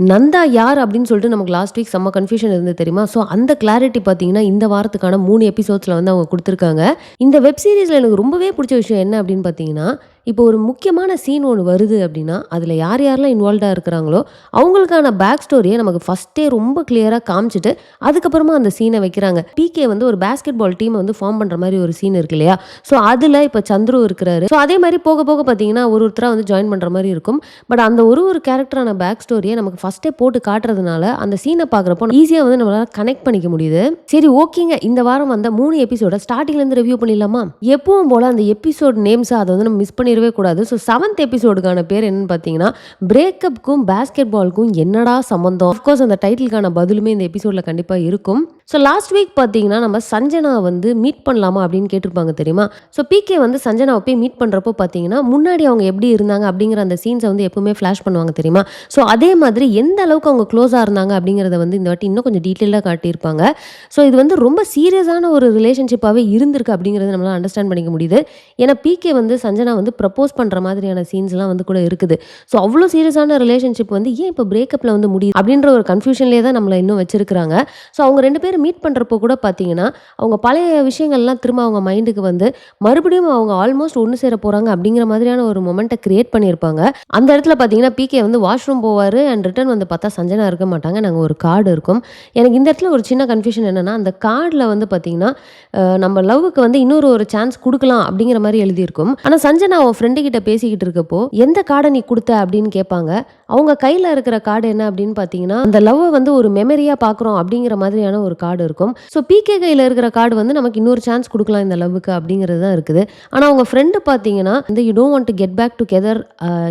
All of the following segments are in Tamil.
நந்தா யார் அப்படின்னு சொல்லிட்டு நமக்கு லாஸ்ட் வீக் செம்ம கன்ஃபியூஷன் இருந்தது தெரியுமா? ஸோ அந்த கிளாரிட்டி பார்த்தீங்கன்னா, இந்த வாரத்துக்கான 3 எபிசோட்ஸ்ல வந்து அவங்க குடுத்துருக்காங்க. இந்த வெப் சீரிஸ்ல எனக்கு ரொம்பவே புடிச்ச விஷயம் என்ன அப்படின்னு பார்த்தீங்கன்னா, இப்போ ஒரு முக்கியமான சீன் ஒண்ணு வருது அப்படின்னா, அதில யார் யாரெல்லாம் இன்வால்வ்டா இருக்கிறாங்களோ, அவங்களுக்கான பேக் ஸ்டோரிய நமக்கு ஃபர்ஸ்ட்டே ரொம்ப கிளியரா காமிச்சுட்டு, அதுக்கப்புறமா அந்த சீன வைக்கிறாங்க. பிகே வந்து ஒரு பாஸ்கெட் பால் டீம வந்து ஃபார்ம் பண்ற மாரி ஒரு சீன் இருக்கு இல்லையா? ஸோ அதில இப்ப சந்துரு இருக்கிறாரு. ஸோ அதே மாரி போக போக பார்த்தீங்கன்னா, ஒருத்தரா வந்து ஜாயின் பண்ற மாரி இருக்கும். பட் அந்த ஒரு கேரக்டரான பேக் ஸ்டோரிய நமக்கு ஃபர்ஸ்ட்டே போட்டு காட்டுறதுனால, அந்த சீன பார்க்குறப்போ ஈஸியா வந்து நம்மளால கனெக்ட் பண்ணிக்க முடியுது. சரி ஓகேங்க. இந்த வாரம் வந்த 3 எபிசோட ஸ்டார்ட்டிங்ல இருந்து ரிவ்யூ பண்ணிடலாமா? எப்பவும் போல அந்த எபிசோட் நேம்ஸ அத வந்து நம்ம மிஸ் பண்ணிறவே கூடாது. ஸோ 7த் எபிசோடுக்கான பேர் என்னன்னு பார்த்தீங்கன்னா, பிரேக்கப்க்கும் பாஸ்கெட் பால்க்கும் என்னடா சம்மந்தம்? அஃப்கோர்ஸ் அந்த டைட்டிலுக்கான பதிலுமே இந்த எபிசோட்ல கண்டிப்பா இருக்கும். ஸோ லாஸ்ட் வீக் பார்த்தீங்கன்னா, நம்ம சஞ்சனா வந்து மீட் பண்ணலாமா அப்படின்னு கேட்டிருப்பாங்க தெரியுமா? ஸோ பிகே வந்து சஞ்சனாவ போய் மீட் பண்றப்போ பார்த்தீங்கன்னா, முன்னாடி அவங்க எப்படி இருந்தாங்க அப்படிங்கிற அந்த சீன்ஸ வந்து எப்பவுமே ஃபிளாஷ் பண்ணுவாங்க தெரியுமா? ஸோ அதே மாதிரி எந்த அளவுக்கு அவங்க க்ளோஸா இருந்தாங்க அப்படிங்கிறத வந்து இந்த வாட்டி இன்னும் கொஞ்சம் டீட்டெயிலா காட்டியிருப்பாங்க. ஸோ இது வந்து ரொம்ப சீரியஸான ஒரு ரிலேஷன்ஷிப்பாவே இருந்திருக்கு அப்படிங்கிறத நம்மளால அண்டர்ஸ்டாண்ட் பண்ணிக்க முடியுது. ஏன்னா பிகே வந்து சஞ்சனா வந்து ப்ரப்போஸ் பண்ற மாதிரியான சீன்ஸ்லாம் வந்து கூட இருக்குது. ஸோ அவ்ளோ சீரியஸான ரிலேஷன்ஷிப் வந்து ஏன் இப்போ பிரேக்கப்ல வந்து முடியுது அப்படின்ற ஒரு கன்ஃப்யூஷன்லேயே தான் நம்மள இன்னும் வச்சிருக்காங்க. ஸோ அவங்க 2 பேரும் மீட் பண்றப்போ கூட பார்த்தீங்கன்னா, அவங்க பழைய விஷயங்கள்லாம் திரும்ப அவங்க மைண்டுக்கு வந்து மறுபடியும் அவங்க ஆல்மோஸ்ட் ஒண்ணு சேர போறாங்க அப்படிங்கிற மாதிரியான ஒரு மொமெண்ட்ட கிரியேட் பண்ணியிருப்பாங்க. அந்த இடத்துல பார்த்தீங்கன்னா, பிகே வந்து வாஷ்ரூம் போவாரு அண்ட் ரிட்டர்ன் வந்து பார்த்தா சஞ்சனா இருக்க மாட்டாங்க. நாங்க ஒரு கார்டு இருக்கும். எனக்கு இந்த இடத்துல ஒரு சின்ன கன்ஃப்யூஷன் என்னன்னா, அந்த கார்ட்ல வந்து பார்த்தீங்கன்னா, நம்ம லவ்வுக்கு வந்து இன்னொரு ஒரு சான்ஸ் குடுக்கலாம் அப்படிங்கிற மாரி எழுதியிருக்கும். ஆனா சஞ்சனா அவ ஃப்ரெண்டு கிட்ட பேசிக்கிட்டு இருக்கப்போ, "எந்த கார்ட நீ குடுத்த?" அப்படின்னு கேட்பாங்க. அவங்க கையில இருக்கிற கார்டு என்ன அப்படின்னு பார்த்தீங்கன்னா, அந்த லவ்வ வந்து ஒரு மெமரியா பார்க்குறோம் அப்படிங்கிற மாதிரியான ஒரு கார்டு இருக்கும். ஸோ பிகே கையில இருக்கிற கார்டு வந்து நமக்கு இன்னொரு சான்ஸ் குடுக்கலாம் இந்த லவ்வுக்கு அப்படிங்கிறது தான் இருக்குது. ஆனா அவங்க ஃப்ரெண்டு பார்த்தீங்கன்னா, வந்து "you don't want to get back together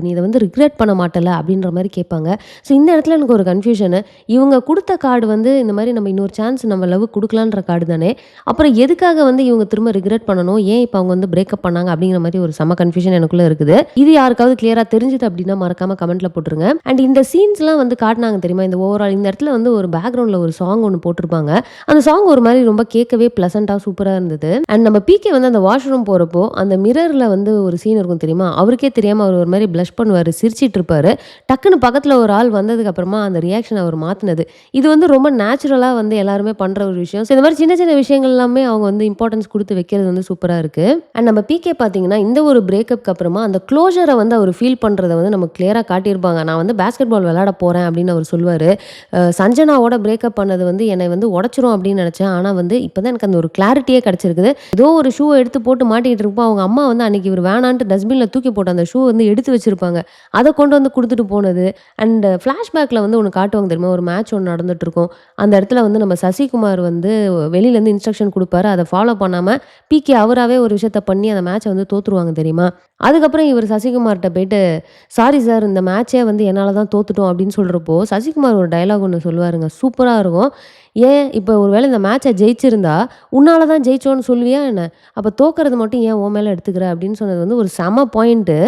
நீ இத வந்து ரிக்ரெட் பண்ண மாட்டல்ல?" அப்படின்ற மாரி கேட்பாங்க. ஸோ இந்த இடத்துல எனக்கு ஒரு கன்ஃப்யூஷனு. இவங்க குடுத்த கார்டு வந்து இந்த மாரி நம்ம இன்னொரு சான்ஸ் நம்ம லவ்வுக்கு குடுக்கலான்ற கார்டு தானே. அப்புறம் எதுக்காக வந்து இவங்க திரும்ப ரிக்ரெட் பண்ணணும்? ஏன் இப்ப அவங்க வந்து பிரேக்கப் பண்ணாங்க? அப்படிங்கிற மாரி ஒரு செம்ம கன்ஃப்யூஷன் எனக்குள்ள இருக்குது. இது யாருக்காவது கிளியரா தெரிஞ்சது அப்படின்னா மறக்காம கமெண்ட்ல போட்டுருங்க. அண்ட் இந்த சீன்ஸ்லாம் வந்து காட்டுனாங்க தெரியுமா? இந்த ஓவரால் இந்த இடத்துல வந்து ஒரு பேக்கிரவுண்ட்ல ஒரு சாங் ஒண்ணு போட்டிருப்பாங்க. அந்த சாங் ஒரு மாரி ரொம்ப கேட்கவே பிளசன்ட்டா சூப்பரா இருந்தது. அண்ட் நம்ம பிகே வந்து அந்த வாஷ்ரூம் போறப்போ, அந்த மிரர்ல வந்து ஒரு சீன் இருக்கும் தெரியுமா? அவருக்கே தெரியாம அவர் ஒரு மாரி ப்ளஷ் பண்ணுவாரு. சிரிச்சிட்டு இருப்பாரு. டக்குன்னு பக்கத்துல ஒரு ஆள் வந்ததுக்கு அப்புறமா அந்த ரியாக்ஷன் அவர் மாத்துனது. இது வந்து ரொம்ப நேச்சுரலா வந்து எல்லாருமே பண்ற ஒரு விஷயம். ஸோ இந்த மாரி சின்ன சின்ன விஷயங்கள் எல்லாமே அவங்க வந்து இம்பார்ட்டன்ஸ் குடுத்து வைக்கிறது வந்து சூப்பரா இருக்கு. அண்ட் நம்ம பிகே பார்த்தீங்கன்னா, இந்த ஒரு பிரேக்கப்க்கு அப்புறமா அந்த க்ளோஷர வந்து அவர் ஃபீல் பண்றத வந்து நமக்கு கிளியரா காட்டியிருப்பாங்க. நான் வந்து பாஸ்கெட் பால் விளையாட போறேன் அப்படின்னு அவர் சொல்லுவாரு. சஞ்சனாவோட பிரேக்கப் பண்ணது வந்து என்னை வந்து உடைச்சிரும் அப்படின்னு நினைச்சேன். ஆனா வந்து இப்பதான் எனக்கு அந்த ஒரு கிளாரிட்டியே கிடைச்சிருக்குது. ஏதோ ஒரு ஷூவ எடுத்து போட்டு மாட்டிக்கிட்டு இருப்போம். அவங்க அம்மா வந்து அன்னைக்கு இவர் வேணான்ட்டு டஸ்ட்பின்ல தூக்கி போட்ட அந்த ஷூ வந்து எடுத்து வச்சிருப்பாங்க. அத கொண்டு வந்து குடுத்துட்டு போனது. அண்ட் ஃபிளாஷ்பேக்ல வந்து ஒண்ணு காட்டுவாங்க தெரியுமா? ஒரு மேட்ச் ஒண்ணு நடந்துட்டு இருக்கும். அந்த இடத்துல வந்து நம்ம சசிகுமார் வந்து வெளியிலேருந்து இன்ஸ்ட்ரக்ஷன் குடுப்பாரு. அத ஃபாலோ பண்ணாம பிகே அவராவே ஒரு விஷயத்த பண்ணி அந்த மேட்ச வந்து தோத்துருவாங்க தெரியுமா? அதுக்கப்புறம் இவர் சசிகுமார்ட்ட போயிட்டு, "சாரி சார் இந்த மேட்ச்சே வந்து என்னால தான் தோத்துட்டோம்" அப்படின்னு சொல்றப்போ, சசிகுமார் ஒரு டயலாக் ஒண்ணு சொல்லுவாருங்க. சூப்பரா இருக்கும். "ஏன் இப்ப ஒரு வேளை இந்த மேட்ச ஜெயிச்சிருந்தா, உன்னால தான் ஜெயிச்சோம்னு சொல்லுவியா என்ன? அப்ப தோக்கறது மட்டும் ஏன் உன் மேல எடுத்துக்கிற?" அப்படின்னு சொன்னது வந்து ஒரு செம பாயிண்ட்டு.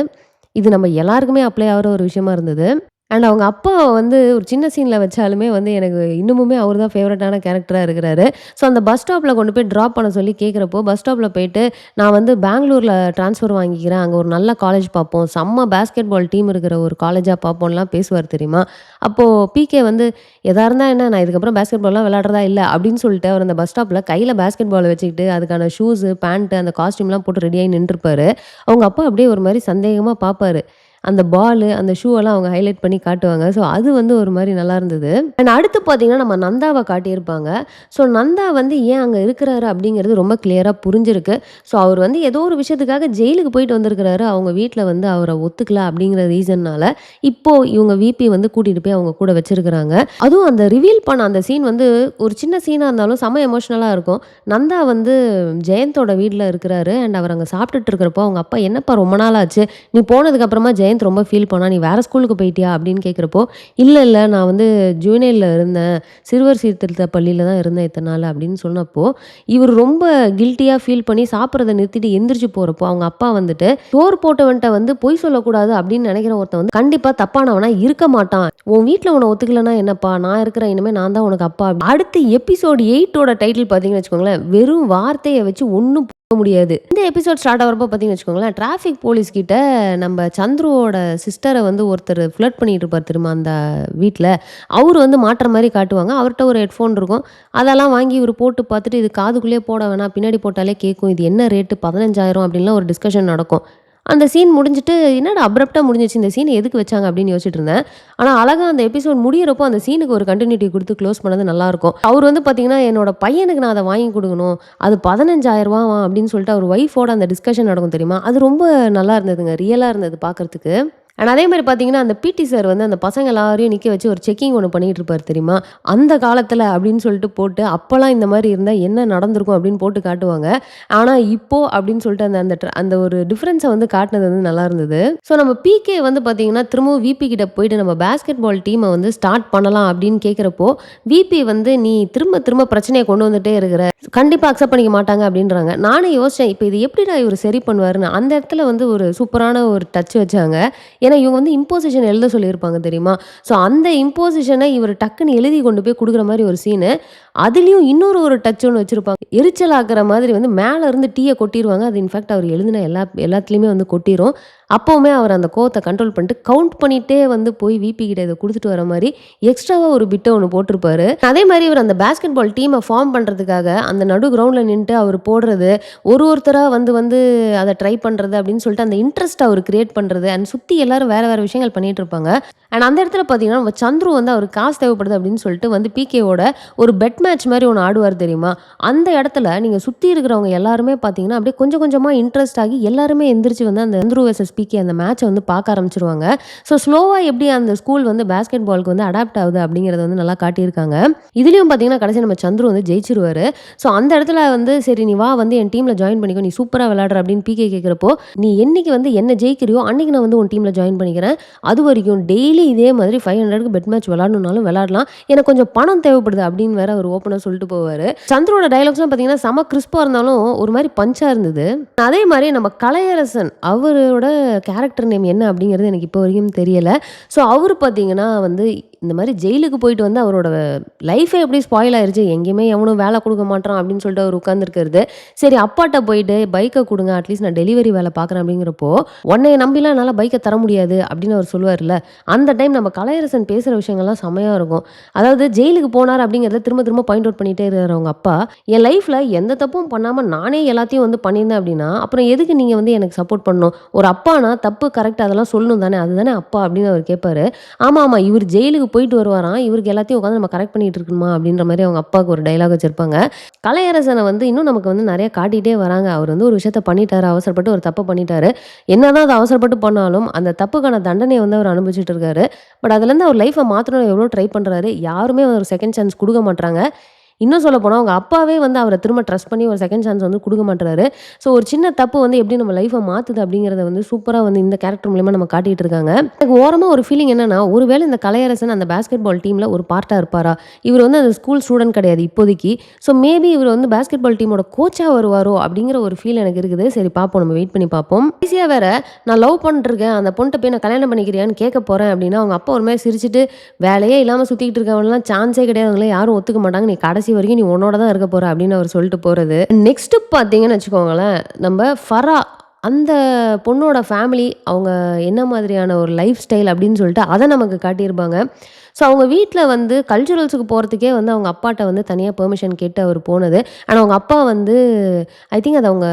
இது நம்ம எல்லாருக்குமே அப்ளை ஆகுற ஒரு விஷயமா இருந்தது. அண்ட் அவங்க அப்பா வந்து ஒரு சின்ன சீன்ல வச்சாலுமே வந்து எனக்கு இன்னமுமே அவர் தான் ஃபேவரட்டான கேரக்டரா இருக்கிறாரு. ஸோ அந்த பஸ் ஸ்டாப்ல கொண்டு போய் ட்ராப் பண்ண சொல்லி கேட்குறப்போ, பஸ் ஸ்டாப்ல போயிட்டு நான் வந்து பெங்களூர்ல ட்ரான்ஸ்ஃபர் வாங்கிக்கிறேன். அங்க ஒரு நல்ல காலேஜ் பார்ப்போம். செம்ம பாஸ்கெட் பால் டீம் இருக்கிற ஒரு காலேஜா பார்ப்போம்லாம் பேசுவார் தெரியுமா? அப்போ பிகே வந்து எதா இருந்தா என்ன நான் இதுக்கப்புறம் பாஸ்கெட் பால்லாம் விளையாடுறதா இல்ல அப்படின்னு சொல்லிட்டு அவர் அந்த பஸ் ஸ்டாப்ல கையில பாஸ்கெட் பால் வச்சுக்கிட்டு அதுக்கான ஷூஸு, பேண்ட் அந்த காஸ்டியூம்லாம் போட்டு ரெடியாகி நின்றுருப்பாரு. அவங்க அப்பா அப்படியே ஒரு மாரி சந்தேகமா பார்ப்பாரு. அந்த பாலு, அந்த ஷூவெல்லாம் அவங்க ஹைலைட் பண்ணி காட்டுவாங்க. ஸோ அது வந்து ஒரு மாரி நல்லா இருந்தது. அண்ட் அடுத்து பார்த்தீங்கன்னா, நம்ம நந்தாவ காட்டியிருப்பாங்க. ஸோ நந்தா வந்து ஏன் அங்க இருக்கிறாரு அப்படிங்கிறது ரொம்ப கிளியரா புரிஞ்சிருக்கு. ஸோ அவர் வந்து ஏதோ ஒரு விஷயத்துக்காக ஜெயிலுக்கு போயிட்டு வந்திருக்கிறாரு. அவங்க வீட்ல வந்து அவர ஒத்துக்கல அப்படிங்கிற ரீசன்னால, இப்போ இவங்க விபி வந்து கூட்டிட்டு போய் அவங்க கூட வச்சிருக்கிறாங்க. அதுவும் அந்த ரிவீல் பண்ண அந்த சீன் வந்து ஒரு சின்ன சீனா இருந்தாலும் செம்ம எமோஷனலா இருக்கும். நந்தா வந்து ஜெயந்தோட வீட்ல இருக்கிறாரு. அண்ட் அவர் அங்க சாப்பிட்டுட்டு இருக்கிறப்போ, அவங்க அப்பா "என்னப்பா ரொம்ப நாள் ஆச்சு. நீ போனதுக்கு அப்புறமா ஜெயந்த் ரொம்ப ஃபீல் பண்ணா. "நீ வேற ஸ்கூலுக்கு போயிட்டியா?" அப்படின்னு கேட்கிறப்போ, இல்ல நான் வந்து ஜுவனைல்ல இருந்தேன். சிறுவர் சீர்திருத்த பள்ளியில தான் இருந்தேன் இத்தன நாள்" அப்படின்னு சொன்னப்போ, இவர் ரொம்ப கில்ட்டியா ஃபீல் பண்ணி சாப்பிடுறத நிறுத்திட்டு எந்திரிச்சு போறப்போ, அவங்க அப்பா வந்துட்டு, "சோறு போட்டவன்ட்ட வந்து பொய் சொல்லக்கூடாது அப்படின்னு நினைக்கிற ஒருத்தன் வந்து கண்டிப்பா தப்பானவனா இருக்க மாட்டான். உன் வீட்ல உன்ன ஒத்துக்கலன்னா என்னப்பா? நான் இருக்கிறேன். இனிமே நான் தான் உனக்கு அப்பா." அடுத்து எபிசோட் 8ஓட டைட்டில் பார்த்தீங்கன்னு வச்சுக்கோங்களேன், வெறும் வார்த்தைய வச்சு ஒண்ணும் முடியாது. இந்த எபிசோட் ஸ்டார்ட் ஆகுறப்போ பார்த்தீங்கன்னு வச்சுக்கோங்களேன், டிராஃபிக் போலீஸ் கிட்ட நம்ம சந்துருவோட சிஸ்டர வந்து ஒருத்தர் ஃப்ளர்ட் பண்ணிட்டு இருப்பார் தெரியுமா அந்த வீட்ல. அவரு வந்து மாட்ற மாரி காட்டுவாங்க. அவர்ட்ட ஒரு ஹெட்ஃபோன் இருக்கும். அதெல்லாம் வாங்கி இவரு போட்டு பார்த்துட்டு, "இது காதுக்குள்ளேயே போட வேணாம். பின்னாடி போட்டாலே கேட்கும். இது என்ன ரேட்டு 15,000" அப்படின்லாம் ஒரு டிஸ்கஷன் நடக்கும். அந்த சீன் முடிஞ்சுட்டு, என்னடா அப்ரப்ட்டா முடிஞ்சிருச்சு. இந்த சீன் எதுக்கு வச்சாங்க அப்படின்னு யோசிச்சுட்டு இருந்தேன். ஆனா அழகா அந்த எபிசோட் முடியிறப்போ அந்த சீனுக்கு ஒரு கன்டினியூட்டி குடுத்து க்ளோஸ் பண்ணது நல்லாருக்கும். அவரு வந்து பார்த்தீங்கன்னா, என்னோட பையனுக்கு நான் அத வாங்கி குடுக்கணும். அது ரூ. 15,000 அப்படின்னு சொல்லிட்டு அவர் ஒய்ஃபோட அந்த டிஸ்கஷன் நடக்கும் தெரியுமா? அது ரொம்ப நல்லா இருந்ததுங்க. ரியலா இருந்தது பார்க்கறதுக்கு. அண்ட் அதே மாரி பார்த்தீங்கன்னா, அந்த பிடி சார் வந்து அந்த பசங்க எல்லாரையும் நிக்க வச்சு ஒரு செக்கிங் ஒண்ணு பண்ணிட்டு இருப்பாரு தெரியுமா? அந்த காலத்துல அப்படின்னு சொல்லிட்டு போட்டு, அப்பலாம் இந்த மாரி இருந்தா என்ன நடந்திருக்கும் அப்படின்னு போட்டு காட்டுவாங்க. ஆனா இப்போ அப்படின்னு சொல்லிட்டு அந்த அந்த அந்த ஒரு டிஃபரன்ஸ வந்து காட்டுனது வந்து நல்லா இருந்தது. ஸோ நம்ம பிகே வந்து பார்த்தீங்கன்னா, திரும்பவும் விபி கிட்ட போயிட்டு நம்ம பாஸ்கெட் பால் டீம வந்து ஸ்டார்ட் பண்ணலாம் அப்படின்னு கேட்கிறப்போ, விபி வந்து "நீ திரும்ப திரும்ப பிரச்சனைய கொண்டு வந்துட்டே இருக்கிற. கண்டிப்பா அக்செப்ட் பண்ணிக்க மாட்டாங்க" அப்படின்றாங்க. நானும் யோசிச்சேன், இப்ப இது எப்படிடா இவரு சரி பண்ணுவாருன்னு. அந்த இடத்துல வந்து ஒரு சூப்பரான ஒரு டச் வச்சாங்க. ஏன்னா இவங்க வந்து இம்போசிஷன் எழுத சொல்லியிருப்பாங்க தெரியுமா? ஸோ அந்த இம்போசிஷன இவரு டக்குன்னு எழுதி கொண்டு போய் குடுக்குற மாரி ஒரு சீனு. அதுலயும் இன்னொரு ஒரு டச் ஒண்ணு வச்சிருப்பாங்க. எரிச்சல் ஆக்குற மாதிரி வந்து மேல இருந்து டீய கொட்டிருவாங்க. அது இன்ஃபாக்ட் அவர் எழுதின எல்லாத்துலயுமே வந்து கொட்டிரும். அப்பவுமே அவர் அந்த கோவத்த கண்ட்ரோல் பண்ணிட்டு, கவுண்ட் பண்ணிட்டே வந்து போய் விபி கிட்ட இத குடுத்துட்டு வர மாரி, எக்ஸ்ட்ராவா ஒரு பிட்ட ஒண்ணு போட்டிருப்பாரு. அதே மாரி இவர் அந்த பாஸ்கெட் பால் டீம ஃபார்ம் பண்றதுக்காக அந்த நடு கிரவுண்ட்ல நின்னுட்டு அவரு போடுறது, ஒருத்தரா வந்து வந்து அத ட்ரை பண்றது அப்படின்னு சொல்லிட்டு அந்த இன்ட்ரெஸ்ட் அவரு கிரியேட் பண்றது. அண்ட் சுத்தி எல்லாரும் வேற வேற விஷயங்கள் பண்ணிட்டு இருப்பாங்க. அண்ட் அந்த இடத்துல பார்த்தீங்கன்னா, நம்ம சந்துரு வந்து அவருக்கு காசு தேவைப்படுது அப்படின்னு சொல்லிட்டு வந்து பிகேவோட ஒரு பெட் மேட்ச் மாரி ஒண்ணு ஆடுவார் தெரியுமா? அந்த இடத்துல நீங்க சுத்தி இருக்கிறவங்க எல்லாருமே பார்த்தீங்கன்னா, அப்படியே கொஞ்சம் கொஞ்சமா இன்ட்ரெஸ்ட் ஆகி எல்லாருமே எந்திரிச்சு வந்து அந்த சந்துரு வெர்சஸ் பிகே அந்த மேட்ச வந்து பார்க்க ஆரம்பிச்சுருவாங்க. ஸோ ஸ்லோவா எப்படி அந்த ஸ்கூல் வந்து பாஸ்கெட் பாலுக்கு வந்து அடாப்ட் ஆகுது அப்படிங்கிறத வந்து நல்லா காட்டியிருக்காங்க. இதுலயும் பார்த்தீங்கன்னா, கடைசியா நம்ம சந்துரு வந்து ஜெயிச்சுருவாரு. ஸோ அந்த இடத்துல வந்து சரி நீ வா வந்து என் டீம்ல ஜாயின் பண்ணிக்கோ. நீ சூப்பரா விளையாடுற அப்படின்னு பிகே கேட்கிறப்போ, நீ என்னைக்கு வந்து என்ன ஜெயிக்கிறியோ அன்னைக்கு நான் வந்து உன் டீம்ல ஜாயின் பண்ணிக்கிறேன். அதுவரைக்கும் டெய்லி இதே மாதிரி 500க்கு பெட் மேட்ச் விளையாடணும்னாலும் விளையாடலாம். எனக்கு கொஞ்சம் பணம் தேவைப்படுது அப்படின்னு வேற அவர் ஓப்பனா சொல்லிட்டு போவாரு. சந்துருவோட டயலாக்ஸ்லாம் பார்த்தீங்கன்னா, செம கிறிஸ்பா இருந்தாலும் ஒரு மாரி பஞ்சா இருந்தது. அதே மாரி நம்ம கலையரசன் அவரோட கேரக்டர் நேம் என்ன அப்படிங்கிறது எனக்கு இப்போ வரைக்கும் தெரியல. ஸோ அவரு பார்த்தீங்கன்னா வந்து இந்த மாரி ஜெயிலுக்கு போயிட்டு வந்து அவரோட லைஃபே எப்படி ஸ்பாயில் ஆயிருச்சு. எங்கேயுமே எவனும் வேலை குடுக்க மாட்றான் அப்படின்னு சொல்லிட்டு அவர் உட்கார்ந்துருக்கிறது. சரி அப்பாட்ட போயிட்டு பைக்க குடுங்க. அட்லீஸ்ட் நான் டெலிவரி வேலை பார்க்குறேன் அப்படிங்கிறப்போ, உன்னைய நம்பிலாம் என்னால பைக்க தர முடியாது அப்படின்னு அவர் சொல்லுவார்ல. அந்த டைம் நம்ம கலையரசன் பேசுற விஷயங்கள்லாம் செம்மையா இருக்கும். அதாவது ஜெயிலுக்கு போனார் அப்படிங்கிறத திரும்ப திரும்ப பாயிண்ட் அவுட் பண்ணிட்டே இருக்காரு அவங்க அப்பா. என் லைஃப்ல எந்த தப்பும் பண்ணாம நானே எல்லாத்தையும் வந்து பண்ணியிருந்தேன் அப்படின்னா, அப்புறம் எதுக்கு நீங்க வந்து எனக்கு சப்போர்ட் பண்ணணும்? ஒரு அப்பானா தப்பு கரெக்ட் அதெல்லாம் சொல்லணும் தானே. அதுதானே அப்பா அப்படின்னு அவர் கேட்பாரு. ஆமா, ஆமா. இவரு ஜெயிலுக்கு போயிட்டு வருவாராம். இவருக்கு எல்லாத்தையும் உட்காந்து நம்ம கரெக்ட் பண்ணிட்டு இருக்கணுமா? அப்படின்ற மாரி அவங்க அப்பாவுக்கு ஒரு டயலாக் வச்சிருப்பாங்க. கலையரசன வந்து இன்னும் நமக்கு வந்து நெறைய காட்டிட்டே வராங்க. அவர் வந்து ஒரு விஷயத்த பண்ணிட்டாரு. அவசரப்பட்டு ஒரு தப்ப பண்ணிட்டாரு. என்னதான் அத அவசரப்பட்டு பண்ணாலும், அந்த தப்புக்கான தண்டனைய வந்து அவர் அனுபவிச்சுட்டு இருக்காரு. பட் அதுலேருந்து அவர் லைஃப்ப மாத்தணும்னு எவ்வளோ ட்ரை பண்றாரு. யாருமே ஒரு செகண்ட் சான்ஸ் குடுக்க மாட்றாங்க. இன்னும் சொல்லப்போனா, அவங்க அப்பாவே வந்து அவர திரும்ப ட்ரஸ்ட் பண்ணி ஒரு செகண்ட் சான்ஸ் வந்து குடுக்க மாட்றாரு. ஸோ ஒரு சின்ன தப்பு வந்து எப்படி நம்ம லைஃப மாத்துது அப்படிங்கிறத வந்து சூப்பரா வந்து இந்த கேரக்டர் மூலியமா நம்ம காட்டிட்டு இருக்காங்க. எனக்கு ஓரமா ஒரு ஃபீலிங் என்னன்னா, ஒருவேளை இந்த கலையரசன் அந்த பாஸ்கெட் பால் டீம்ல ஒரு பார்ட்டா இருப்பாரா? இவர் வந்து அந்த ஸ்கூல் ஸ்டூடண்ட் கிடையாது இப்போதைக்கு. ஸோ மேபி இவர் வந்து பாஸ்கெட் பால் டீமோட கோச்சா வருவாரோ? அப்படிங்கிற ஒரு ஃபீல் எனக்கு இருக்குது. சரி பார்ப்போம். நம்ம வெயிட் பண்ணி பார்ப்போம். கடைசியா வேற நான் லவ் பண்ணிட்டுருக்கேன். அந்த பொண்ணுட்ட போய் நான் கல்யாணம் பண்ணிக்கிறியான்னு கேட்க போறேன் அப்படின்னா, அவங்க அப்பா ஒரு மாரி சிரிச்சுட்டு, வேலையே இல்லாம சுத்திக்கிட்டு இருக்கவன்லாம் சான்ஸே கிடையாது. அவங்கள யாரும் ஒத்துக்க மாட்டாங்க. நீ கடைசி வரைக்கும் நீ உன்னோட தான் இருக்க போற அப்படின்னு அவர் சொல்லிட்டு போறது. நெக்ஸ்ட் பார்த்தீங்கன்னு வச்சுக்கோங்களேன், நம்ம ஃபரா அந்த பொண்ணோட ஃபேமிலி அவங்க என்ன மாதிரியான ஒரு லைஃப் ஸ்டைல் அப்படின்னு சொல்லிட்டு அத நமக்கு காட்டியிருப்பாங்க. ஸோ அவங்க வீட்ல வந்து கல்ச்சுரல்ஸுக்கு போறதுக்கே வந்து அவங்க அப்பாட்ட வந்து தனியா பெர்மிஷன் கேட்டு அவர் போனது. ஆனா அவங்க அப்பா வந்து ஐ திங்க் அது அவங்க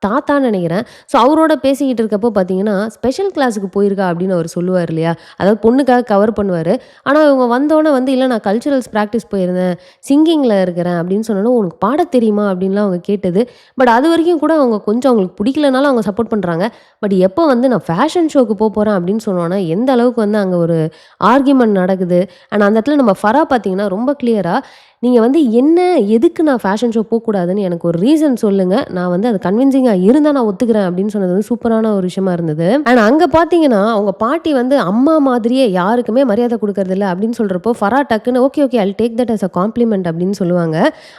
தாத்தான்னு நெனைக்கிறேன். ஸோ அவரோட பேசிக்கிட்டு இருக்கப்போ பார்த்தீங்கன்னா, ஸ்பெஷல் கிளாஸுக்கு போயிருக்கா அப்படின்னு அவர் சொல்லுவார் இல்லையா? அதாவது பொண்ணுக்காக கவர் பண்ணுவாரு. ஆனா இவங்க வந்தோனே வந்து இல்ல நான் கல்ச்சுரல்ஸ் பிராக்டிஸ் போயிருந்தேன். சிங்கிங்ல இருக்கிறேன் அப்படின்னு சொன்னோனே, உனக்கு பாடத் தெரியுமா? அப்படின்லாம் அவங்க கேட்டது. பட் அதுவரைக்கும் கூட அவங்க கொஞ்சம் அவங்களுக்கு பிடிக்கலனாலும் அவங்க சப்போர்ட் பண்றாங்க. பட் எப்போ வந்து நான் ஃபேஷன் ஷோக்கு போறேன் அப்படின்னு சொன்னோனே, எந்த அளவுக்கு வந்து அங்க ஒரு ஆர்கியூமென்ட் நடக்குது. அண்ட் அந்த இடத்துல நம்ம ஃபரா பார்த்தீங்கன்னா, ரொம்ப கிளியரா நீங்க வந்து என்ன எதுக்கு நான் ஃபேஷன் ஷோ போக்கூடாதுன்னு எனக்கு ஒரு ரீசன் சொல்லுங்க. நான் வந்து அது கன்வின்சிங்கா இருந்தா நான் ஒத்துக்கிறேன் அப்படின்னு சொன்னது வந்து சூப்பரான ஒரு விஷயமா இருந்தது. அண்ட் அங்க பார்த்தீங்கன்னா, அவங்க பாட்டி வந்து அம்மா மாதிரியே யாருக்குமே மரியாதை குடுக்கறதில்ல அப்படின்னு சொல்றப்போ, ஃபரா டக்குன்னு okay, okay I'll take that as a compliment அப்படின்னு சொல்லுவாங்க.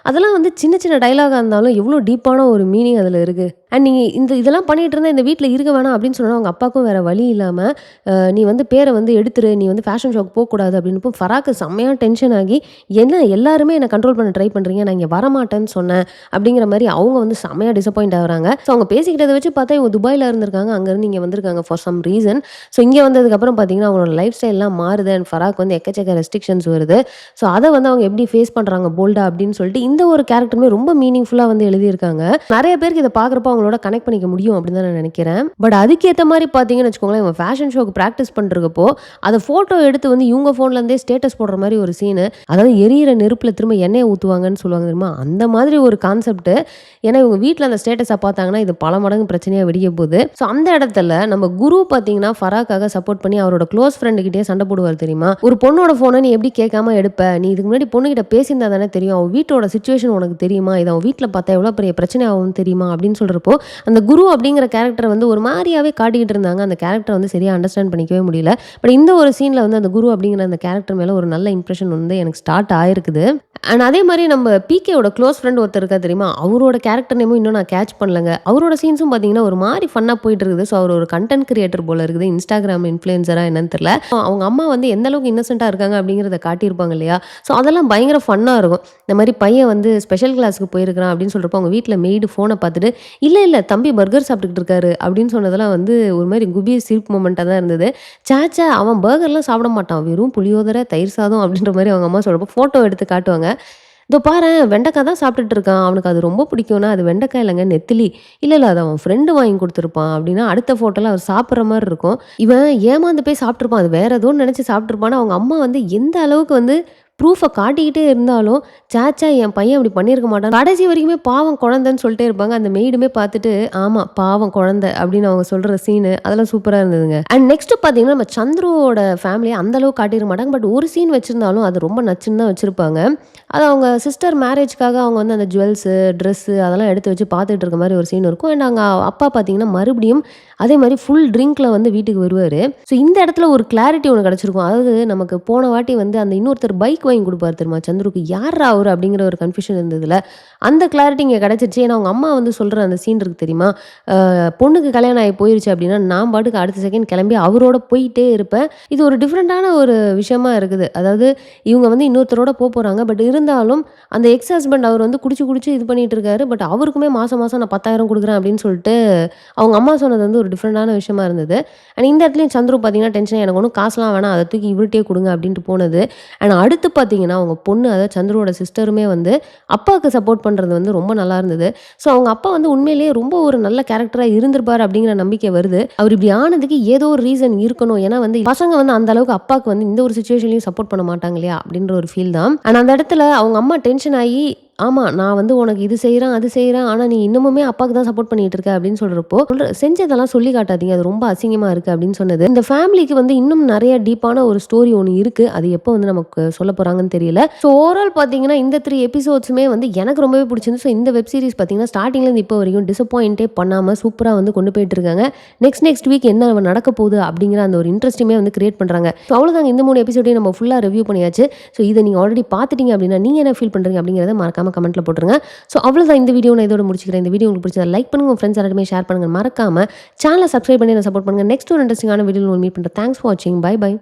அதெல்லாம் வந்து சின்ன சின்ன டயலாகா இருந்தாலும் எவ்வளோ டீப்பான ஒரு மீனிங் அதில இருக்கு. அண்ட் நீங்க இதெல்லாம் பண்ணிட்டு இருந்தா இந்த வீட்ல இருக்க வேணாம் அப்படின்னு சொன்னா, அவங்க அப்பாவுக்கும் வேற வழி இல்லாம, நீ வந்து பேர வந்து எடுத்துரு. நீ வந்து ஃபேஷன் ஷோக்கு போக்கூடாது அப்படின்னப்போ, ஃபராக்கு செம்மையா டென்ஷன் ஆகி, என்ன எல்லாருமே என்ன கண்ட்ரோல் பண்ண ட்ரை பண்ணுறீங்க, நான் இங்கே வரமாட்டேன்னு சொன்னேன் அப்படிங்கிற மாதிரி அவங்க வந்து செமையாக டிசப்பாயிண்ட் ஆகுறாங்க. ஸோ அவங்க பேசிக்கிட்டதை வச்சு பார்த்தா இவங்க துபாயில் இருந்திருக்காங்க, அங்கேருந்து இங்கே வந்திருக்காங்க ஃபார் சம் ரீசன். ஸோ இங்கே வந்ததுக்கப்புறம் பார்த்தீங்கன்னா அவங்களோட லைஃப் ஸ்டைல்லாம் மாறுது அண்ட் ஃபராக் வந்து எக்கச்சக்க ரெஸ்ட்ரிக்ஷன்ஸ் வருது. ஸோ அதை வந்து அவங்க எப்படி ஃபேஸ் பண்ணுறாங்க போல்டா அப்படின்னு சொல்லிட்டு இந்த ஒரு கேரக்டருமே ரொம்ப மீனிங்ஃபுல்லாக வந்து எழுதியிருக்காங்க. நிறைய பேருக்கு இதை பார்க்குறப்போ அவங்களோட கனெக்ட் பண்ணிக்க முடியும் அப்படின்னு தான் நான் நினைக்கிறேன். பட் அதுக்கேற்ற மாதிரி பார்த்தீங்கன்னு வச்சுக்கோங்களேன், இவங்க ஃபேஷன் ஷோக்கு ப்ராக்டிஸ் பண்ணுறப்போ அதை ஃபோட்டோ எடுத்து வந்து இவங்க ஃபோன்லேருந்தே ஸ்டேட்டஸ் போடுற மாதிரி ஒரு சீனு, அதாவது எரியிற நெருப்பில் திரும்ப எண்ணெயை ஊற்றுவாங்கன்னு சொல்லுவாங்க தெரியுமா, அந்த மாதிரி ஒரு கான்செப்ட். ஏன்னா இவங்க வீட்டில் அந்த ஸ்டேட்டஸை பார்த்தாங்கன்னா இது பல மடங்கு பிரச்சனையாக வெடிக்க போகுது. ஸோ அந்த இடத்துல நம்ம குரு பார்த்தீங்கன்னா ஃபராக்காக சப்போர்ட் பண்ணி அவரோட க்ளோஸ் ஃப்ரெண்டுக்கிட்டே சண்டை போடுவார் தெரியுமா. ஒரு பொண்ணோட ஃபோனை நீ எப்படி கேட்காம எடுப்ப, நீ இதுக்கு முன்னாடி பொண்ணுகிட்ட பேசியிருந்தா தானே தெரியும், அவன் வீட்டோட சுச்சுவேஷன் உனக்கு தெரியுமா, இதை அவன் வீட்டில் பார்த்தா எவ்வளோ பெரிய பிரச்சனை ஆகும் தெரியுமா அப்படின்னு சொல்கிறப்போ அந்த குரு அப்படிங்கிற கேரக்டரை வந்து ஒரு மாதிரியாவே காட்டிக்கிட்டு இருந்தாங்க. அந்த கேரக்டர் வந்து சரியாக அண்டர்ஸ்டாண்ட் பண்ணிக்கவே முடியல. பட் இந்த ஒரு சீனில் வந்து அந்த குரு அப்படிங்கிற அந்த கேரக்டர் மேலே ஒரு நல்ல இம்ப்ரெஷன் வந்து எனக்கு ஸ்டார்ட் ஆயிருக்குது. அண்ட் அதே மாதிரி நம்ம பிகேவோட க்ளோஸ் ஃப்ரெண்ட் ஒருத்தர் இருக்கா தெரியுமா, அவரோட கேரக்டர் நேமும் இன்னும் நான் கேட்ச் பண்ணலங்க. அவரோட சீன்ஸும் பார்த்தீங்கன்னா ஒரு மாதிரி ஃபன்னாக போயிட்டு இருக்குது. ஸோ அவர் ஒரு கண்டென்ட் கிரியேட்டர் போல இருக்குது, இன்ஸ்டாகிராம் இன்ஃப்ளூயன்சராக என்னன்னு தெரியல. அவங்க அம்மா வந்து எந்த அளவுக்கு இன்னசென்ட்டாக இருக்காங்க அப்படிங்கிறத காட்டியிருப்பாங்க இல்லையா. ஸோ அதெல்லாம் பயங்கர ஃபன்னாக இருக்கும். இந்த மாதிரி பையன் வந்து ஸ்பெஷல் கிளாஸுக்கு போயிருக்கிறான் அப்படின்னு சொல்கிறப்போ அவங்க வீட்டில் மெய்டு ஃபோனை பார்த்துட்டு இல்லை தம்பி பர்கர் சாப்பிட்டுக்கிட்டு இருக்காரு அப்படின்னு சொன்னதெல்லாம் வந்து ஒரு மாதிரி குபி சிரிப்பு மூமெண்ட்டாக தான் இருந்தது. சாச்சா அவன் பர்கர்லாம் சாப்பிட மாட்டான், வெறும் புளியோதரை தயிர் சாதம் அப்படின்ற மாதிரி அவங்க அம்மா சொல்கிறப்போ ஃபோட்டோ எடுத்து காட்டுவாங்க. இதோ பாரேன் வெண்டைக்காய் தான் சாப்பிட்டுட்டு இருக்கான், அவனுக்கு அது ரொம்ப பிடிக்கும்னா அது வெண்டைக்காய் இல்லைங்க நெத்திலி, இல்லை அது அவன் ஃப்ரெண்டு வாங்கி கொடுத்துருப்பான் அப்படின்னா அடுத்த ஃபோட்டோவில் அவர் சாப்பிட்ற மாதிரி இருக்கும். இவன் ஏமாந்து போய் சாப்பிட்ருப்பான், அது வேற ஏதோன்னு நினச்சி சாப்பிட்ருப்பான்னு அவங்க அம்மா வந்து எந்த அளவுக்கு வந்து ப்ரூஃபை காட்டிக்கிட்டே இருந்தாலும் சாச்சா என் பையன் அப்படி பண்ணியிருக்க மாட்டான், கடைசி வரைக்குமே பாவம் குழந்தைன்னு சொல்லிட்டே இருப்பாங்க. அந்த மெய்டுமே பார்த்துட்டு ஆமாம் பாவம் குழந்தை அப்படின்னு அவங்க சொல்கிற சீனு அதெல்லாம் சூப்பராக இருந்ததுங்க. அண்ட் நெக்ஸ்ட் பார்த்தீங்கன்னா நம்ம சந்துருவோட ஃபேமிலியை அந்தளவுக்கு காட்டிட மாட்டாங்க. பட் ஒரு சீன் வச்சுருந்தாலும் அது ரொம்ப நச்சுன்னு தான் வச்சுருப்பாங்க. அது அவங்க சிஸ்டர் மேரேஜ்க்காக அவங்க வந்து அந்த ஜுவல்ஸு ட்ரெஸ்ஸு அதெல்லாம் எடுத்து வச்சு பார்த்துட்டு இருக்க மாதிரி ஒரு சீன் இருக்கும். அண்ட் அவங்க அப்பா பார்த்தீங்கன்னா மறுபடியும் அதே மாதிரி ஃபுல் ட்ரிங்க்கில் வந்து வீட்டுக்கு வருவார். ஸோ இந்த இடத்துல ஒரு கிளாரிட்டி ஒன்று கிடச்சிருக்கும். அதாவது நமக்கு போன வாட்டி வந்து அந்த இன்னொருத்தர் பைக் வாங்கி கொடுப்பாரு தெரியுமா சந்துருக்கு, யாரா அவர் அப்படிங்கிற ஒரு கன்ஃபியூஷன் இருந்ததுல அந்த கிளாரிட்டி இங்கே கிடச்சிருச்சு. ஏன்னா அவங்க அம்மா வந்து சொல்கிற அந்த சீன் இருக்குது தெரியுமா, பொண்ணுக்கு கல்யாணம் ஆகி போயிருச்சு அப்படின்னா நான் பாட்டுக்கு அடுத்த செகண்ட் கிளம்பி அவரோட போயிட்டே இருப்பேன். இது ஒரு டிஃப்ரெண்ட்டான ஒரு விஷயமா இருக்குது. அதாவது இவங்க வந்து இன்னொருத்தரோட போகிறாங்க, பட் இருந்தாலும் அந்த எக்ஸ் ஹஸ்பண்ட் அவர் வந்து குடிச்சு இது பண்ணிட்டு இருக்காரு. பட் அவருக்குமே மாதம் நான் 10,000 கொடுக்குறேன் அப்படின்னு சொல்லிட்டு அவங்க அம்மா சொன்னது வந்து ஒரு டிஃப்ரெண்டான விஷயமா இருந்தது. அண்ட் இந்த இடத்துலையும் சந்துரு பார்த்தீங்கன்னா டென்ஷன், எனக்கு ஒன்றும் காசுலாம் வேணாம், அதை தூக்கி இவர்கிட்டே கொடுங்க அப்படின்ட்டு போனது. அண்ட் அடுத்து பார்த்தீங்கன்னா அவங்க பொண்ணு அதாவது சந்துருவோட சிஸ்டருமே வந்து அப்பாவுக்கு சப்போர்ட் பண்ணுறது வந்து ரொம்ப நல்லா இருந்தது. ஸோ அவங்க அப்பா வந்து உண்மையிலேயே ரொம்ப ஒரு நல்ல கேரக்டராக இருந்திருப்பார் அப்படிங்கிற நம்பிக்கை வருது. அவர் இப்படி ஆனதுக்கு ஏதோ ஒரு ரீசன் இருக்கணும். ஏன்னா வந்து பசங்க வந்து அந்த அளவுக்கு அப்பாவுக்கு வந்து இந்த ஒரு சுச்சுவேஷன்லையும் சப்போர்ட் பண்ண மாட்டாங்க இல்லையா அப்படின்ற ஒரு ஃபீல் தான். ஆனால் அந்த இடத்துல அவங்க அம்மா டென்ஷன் ஆகி ஆமாம் நான் வந்து உனக்கு இது செய்கிறேன் அது செய்கிறேன், ஆனால் நீ இன்னமுமே அப்பாவுக்கு தான் சப்போர்ட் பண்ணிட்டு இருக்க அப்படின்னு சொல்கிறப்போ செஞ்சதெல்லாம் சொல்லி காட்டாதீங்க, அது ரொம்ப அசிங்கமாக இருக்குது அப்படின்னு சொன்னது. இந்த ஃபேமிலிக்கு வந்து இன்னும் நிறைய டீப்பான ஒரு ஸ்டோரி ஒன்று இருக்குது, அது எப்போ வந்து நமக்கு சொல்ல போகிறாங்கன்னு தெரியல. ஸோ ஓவரால் பார்த்தீங்கன்னா இந்த 3 எபிசோட்ஸுமே வந்து எனக்கு ரொம்பவே பிடிச்சிருந்து. ஸோ இந்த வெப் சீரிஸ் பார்த்தீங்கன்னா ஸ்டார்டிங்லேருந்து இப்போ வரைக்கும் டிசப்பாயிண்டே பண்ணாமல் சூப்பராக வந்து கொண்டு போயிட்டு இருக்காங்க. நெக்ஸ்ட் வீக் என்ன நடக்க போகுது அப்படிங்கிற அந்த ஒரு இன்ட்ரெஸ்ட்டுமே வந்து கிரியேட் பண்ணுறாங்க. ஸோ அவ்வளோதாங்க, இந்த 3 எபிசோடையும் நம்ம ஃபுல்லாக ரிவ்யூ பண்ணியாச்சு. ஸோ இதை நீங்கள் ஆல்ரெடி பார்த்துட்டீங்க அப்படின்னா நீங்கள் என்ன ஃபீல் பண்ணுறீங்க அப்படிங்கிறத மறக்காம கமெண்ட்ல போட்டுருங்க. ஸோ அவ்வளோதான், இந்த வீடியோ நான் இதோட முடிச்சுக்கிறேன். இந்த வீடியோ உங்களுக்கு பிடிச்சதை லைக் பண்ணுங்க, உங்கள் ஃப்ரெண்ட்ஸ் எல்லாருமே ஷேர் பண்ணுங்க, மறக்காம சேனலை சப்ஸ்கிரைப் பண்ணி சப்போர்ட் பண்ணுங்க. நெக்ஸ்ட் ஒரு இன்ட்ரெஸ்டிங்கான வீடியோ மீட் பண்ணுறேன். தேங்க்ஸ் ஃபார் வாட்சிங். Bye by.